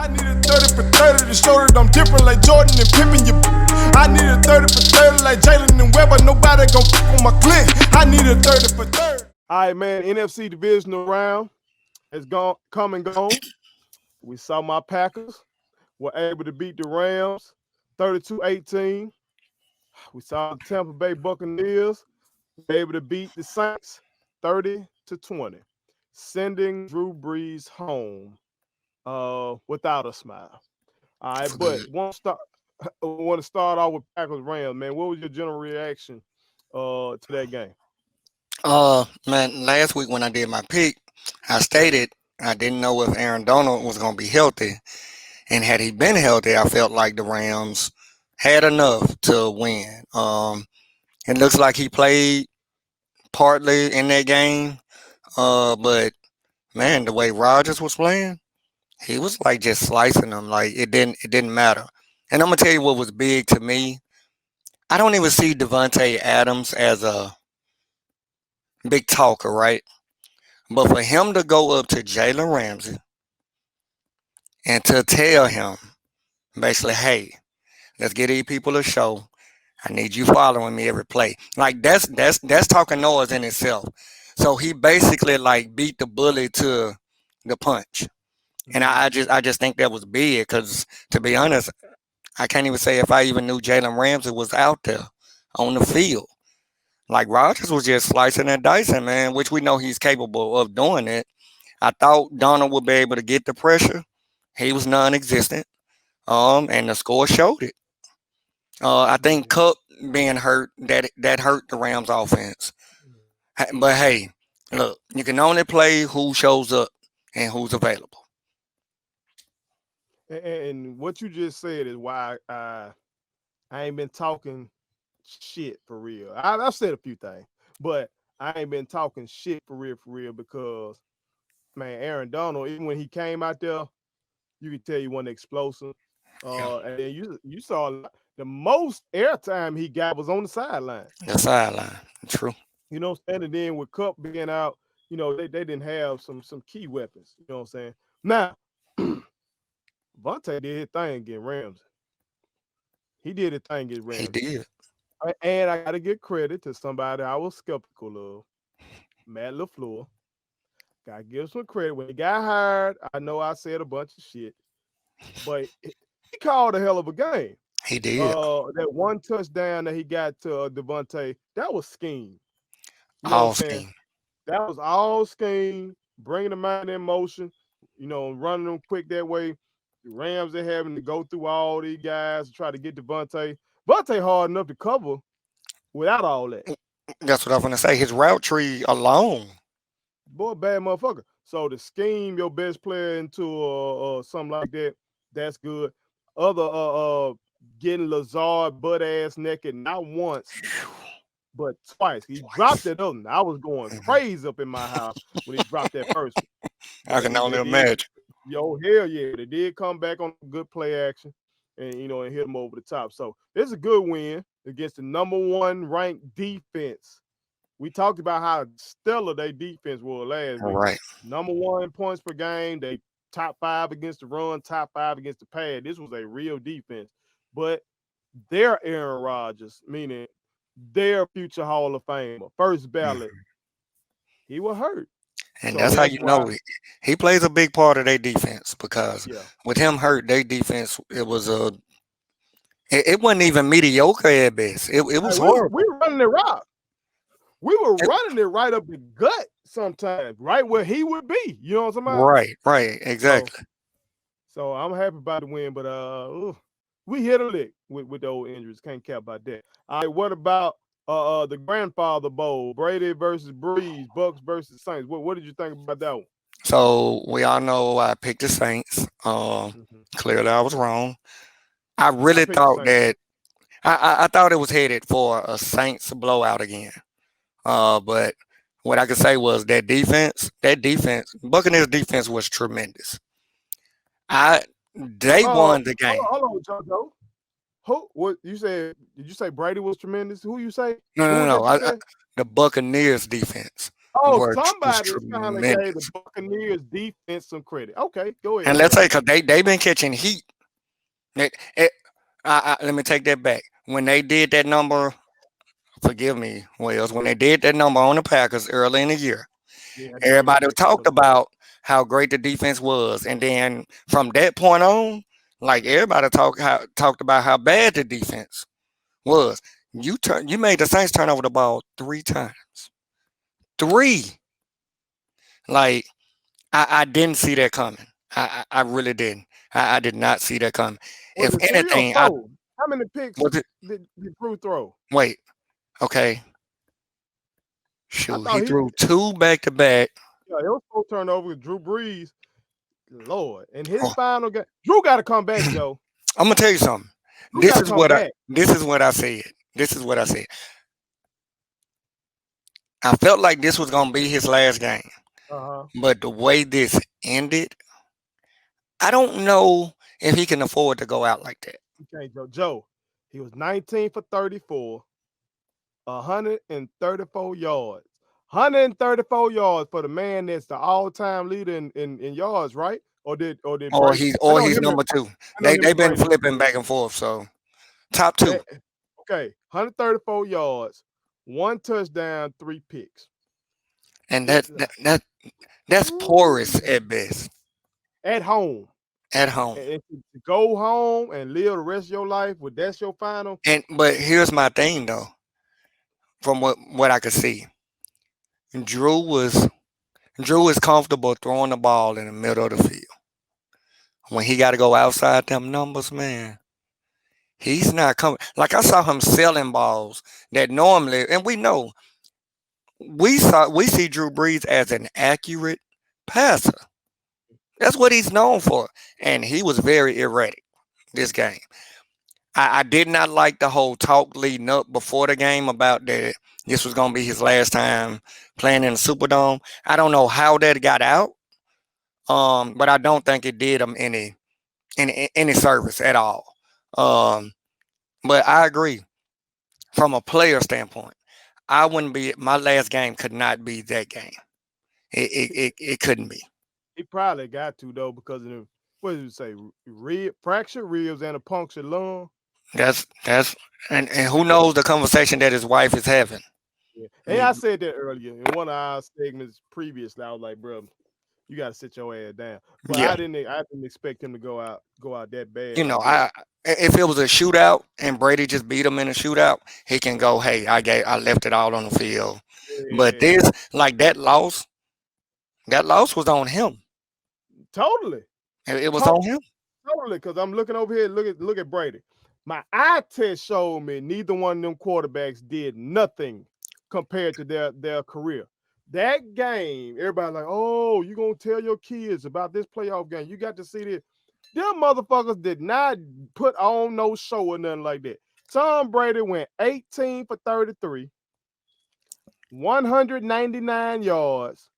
I need a 30 for 30 to show that I'm different like Jordan and Pippen. I need a 30 for 30 like Jalen and Webber. Nobody gon' fuck on my click. I need a 30 for 30. All right, man. NFC divisional round has come and gone. We saw my Packers were able to beat the Rams 32-18. We saw the Tampa Bay Buccaneers were able to beat the Saints 30-20, sending Drew Brees home without a smile. All right, but want to start off with Packers Rams, man. What was your general reaction to that game? Man, last week when I did my pick, I stated I didn't know if Aaron Donald was going to be healthy. And had he been healthy, I felt like the Rams had enough to win. It looks like he played partly in that game. But man, the way Rodgers was playing, he was like just slicing them. Like it didn't matter. And I'm gonna tell you what was big to me. I don't even see Devontae Adams as a big talker, right? But for him to go up to Jalen Ramsey and to tell him basically, hey, let's get these people a show. I need you following me every play. Like that's talking noise in itself. So he basically like beat the bully to the punch. And I just think that was big because to be honest, I can't even say if I even knew Jalen Ramsey was out there on the field. Like Rodgers was just slicing and dicing, man, which we know he's capable of doing it. I thought Donald would be able to get the pressure. He was non-existent. And the score showed it. I think Cup being hurt that hurt the Rams offense. But hey, look, you can only play who shows up and who's available. And what you just said is why I ain't been talking shit for real. I've said a few things, but I ain't been talking shit for real because man, Aaron Donald, even when he came out there, you could tell he wasn't explosive. And then you saw the most airtime he got was on the sideline. The sideline, true. You know, standing in with Cup being out, you know, they didn't have some key weapons. You know what I'm saying? Now, Vontae did his thing against Ramsey. He did his thing against Ramsey. He did. And I got to give credit to somebody I was skeptical of, Matt LaFleur. Got to give some credit. When he got hired, I know I said a bunch of shit, but he called a hell of a game. He did. That one touchdown that he got to Devontae, that was scheme. You know All what I'm saying? scheme. That was all scheme, bringing them out in motion, you know, running them quick that way. The Rams are having to go through all these guys to try to get Devontae. Devontae hard enough to cover without all that. That's what I was going to say. His route tree alone. Boy, bad motherfucker. So to scheme your best player into something like that, that's good. Other getting Lazard butt ass naked not once, but twice. He dropped it up. I was going crazy up in my house when he dropped that first one. I can only imagine. Yo, hell yeah. They did come back on good play action and, you know, and hit him over the top. So it's a good win against the number one ranked defense. We talked about how stellar their defense was last week. Right. Number one points per game. They top 5 against the run, top 5 against the pass. This was a real defense. But their Aaron Rodgers, meaning their future Hall of Famer, first ballot, he was hurt. And so that's how you know he plays a big part of their defense because with him hurt, their defense, it wasn't even mediocre at best. It was horrible. We were running it right. We were running it right up the gut sometimes, right where he would be. You know what I'm talking about? Right, exactly. So I'm happy about the win, but we hit a lick with the old injuries. Can't care about that. All right, what about the Grandfather Bowl, Brady versus Breeze, Bucs versus Saints? What did you think about that one? So we all know I picked the Saints. Clearly I was wrong. I really thought that I thought it was headed for a Saints blowout again. But what I could say was that defense, Buccaneers defense was tremendous. They won the game. Hold on, JoJo. What you said? Did you say Brady was tremendous? Who you say? No. The Buccaneers defense. Oh, was somebody finally gave the tremendous. Buccaneers defense some credit. Okay, go And ahead, let's say bro. because they've been catching heat. It, it, let me take that back. When they did that number, forgive me, Wells, when they did that number on the Packers early in the year, Yeah, I know that everybody defense talked was good. about how great the defense was, and then from that point on, like everybody talked about how bad the defense was. You made the Saints turn over the ball 3 times. Three. Like I didn't see that coming. I really didn't. I did not see that coming. Was If it three or anything, I four? How many picks was it. did Drew throw? Wait, okay. I Shoot, he thought he, threw two back to back. yeah, it was 4 turnovers with Drew Brees. Lord, and his final game, Drew got to come back, Joe. I'm gonna tell you something. Drew got to come back. This is what I said. This is what I said. I felt like this was gonna be his last game, Uh-huh. but the way this ended, I don't know if he can afford to go out like that. Okay, Joe. Joe, he was 19 for 34, 134 yards. 134 yards for the man that's the all-time leader in yards, right? Or did Brady? I Or know he's him and number two. I know him They've and been Brady. flipping back and forth. So top two. Eh, okay, 134 yards, 1 touchdown, 3 picks. And It, that's porous ooh, at best at home. at home. And to go home and live the rest of your life with that's your final. And but here's my thing though, from what I could see, Drew was Drew is comfortable throwing the ball in the middle of the field. When he got to go outside them numbers, man, he's not coming. Like I saw him selling balls that normally, and we see Drew Brees as an accurate passer. That's what he's known for, and he was very erratic this game. I did not like the whole talk leading up before the game about that this was going to be his last time playing in the Superdome. I don't know how that got out, but I don't think it did him any service at all. Um, but I agree from a player standpoint. I wouldn't be my last game could not be that game. It couldn't be. He probably got to though because of the what did you say? Fractured ribs and a punctured lung. That's and who knows the conversation that his wife is having. Yeah. And I said that earlier in one of our segments previously. I was like, bro, you got to sit your ass down. But Yeah, I didn't expect him to go out that bad you know, like that. if it was a shootout and Brady just beat him in a shootout, he can go, hey, I left it all on the field. But Yeah, this like that loss was on him. totally, It was to- on him. totally. Because I'm looking over here. Look at Brady. My eye test showed me neither one of them quarterbacks did nothing compared to their career. That game, everybody like, oh, you gonna tell your kids about this playoff game? You got to see this. Them motherfuckers did not put on no show or nothing like that. Tom Brady went 18 for 33, 199 yards.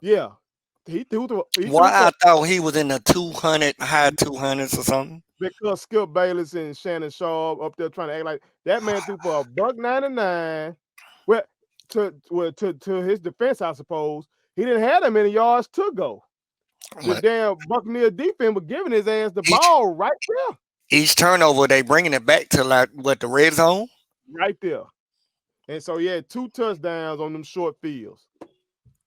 Yeah, he threw Why for I thought he was in the 200 high 200s or something. because Skip Bayless and Shannon Sharp up there trying to act like that man threw for a $1.99. Well, to his defense, I suppose he didn't have that many yards to go. The But damn Buccaneer defense was giving his ass the each ball right there, each turnover they bringing it back to like what the red zone. right there. And so he had 2 touchdowns on them short fields.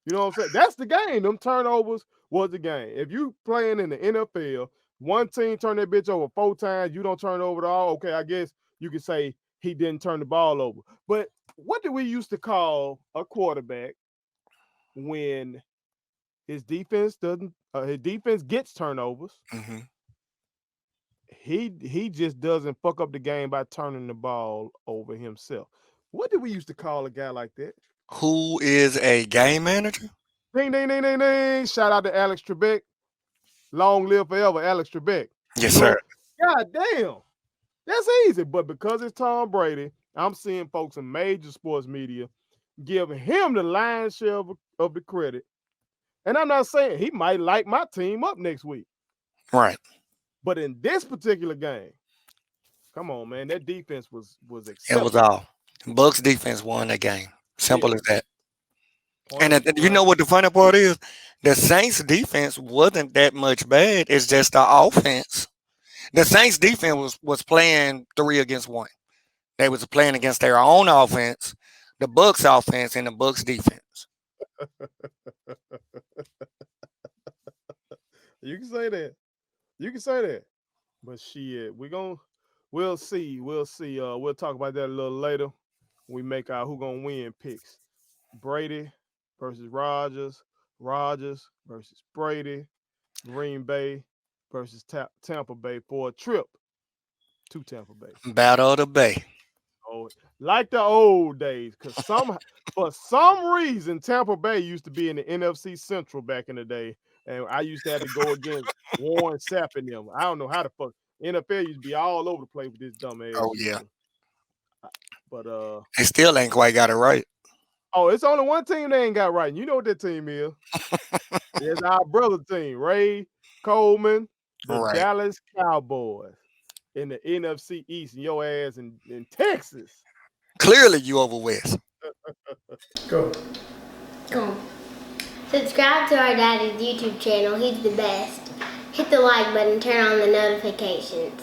You know what I'm saying? That's the game. Them turnovers was the game. If you playing in the NFL, one team turn that bitch over 4 times, you don't turn it over at all. Okay, I guess you could say he didn't turn the ball over. But what do we used to call a quarterback when his defense doesn't? His defense gets turnovers. Hmm. He just doesn't fuck up the game by turning the ball over himself. What did we used to call a guy like that? Who is a game manager? Ding ding ding ding ding! Shout out to Alex Trebek. Long live forever, Alex Trebek. Yes, You sir. know, god damn, that's easy. But because it's Tom Brady, I'm seeing folks in major sports media give him the lion's share of the credit. And I'm not saying he might light my team up next week, Right. but in this particular game, come on, man, that defense was It was exceptional. all. Bucks defense won that game. Yeah, Simple as that. Point And of you know what the funny part is? The Saints defense wasn't that much bad. It's just the offense. The Saints defense was playing 3 against 1. They was playing against their own offense, the Bucs offense, and the Bucs defense. You can say that. You can say that. But shit, we'll see. We'll see. We'll talk about that a little later. We make our who gonna win picks. Brady versus Rodgers. Rodgers versus Brady. Green Bay versus Tampa Bay for a trip to Tampa Bay. Battle of the Bay. Oh, like the old days, because for some reason Tampa Bay used to be in the NFC Central back in the day, and I used to have to go against Warren Sapp and them. I don't know how the fuck NFL used to be all over the place with this dumb ass Oh shit. yeah, But they still ain't quite got it right. oh, it's only one team they ain't got right. And you know what that team is? It's our brother team, Ray Coleman, the Right. Dallas Cowboys in the NFC East, and your ass in Texas. Clearly, you over west. Go. Go. Subscribe to our daddy's YouTube channel. He's the best. Hit the like button, turn on the notifications.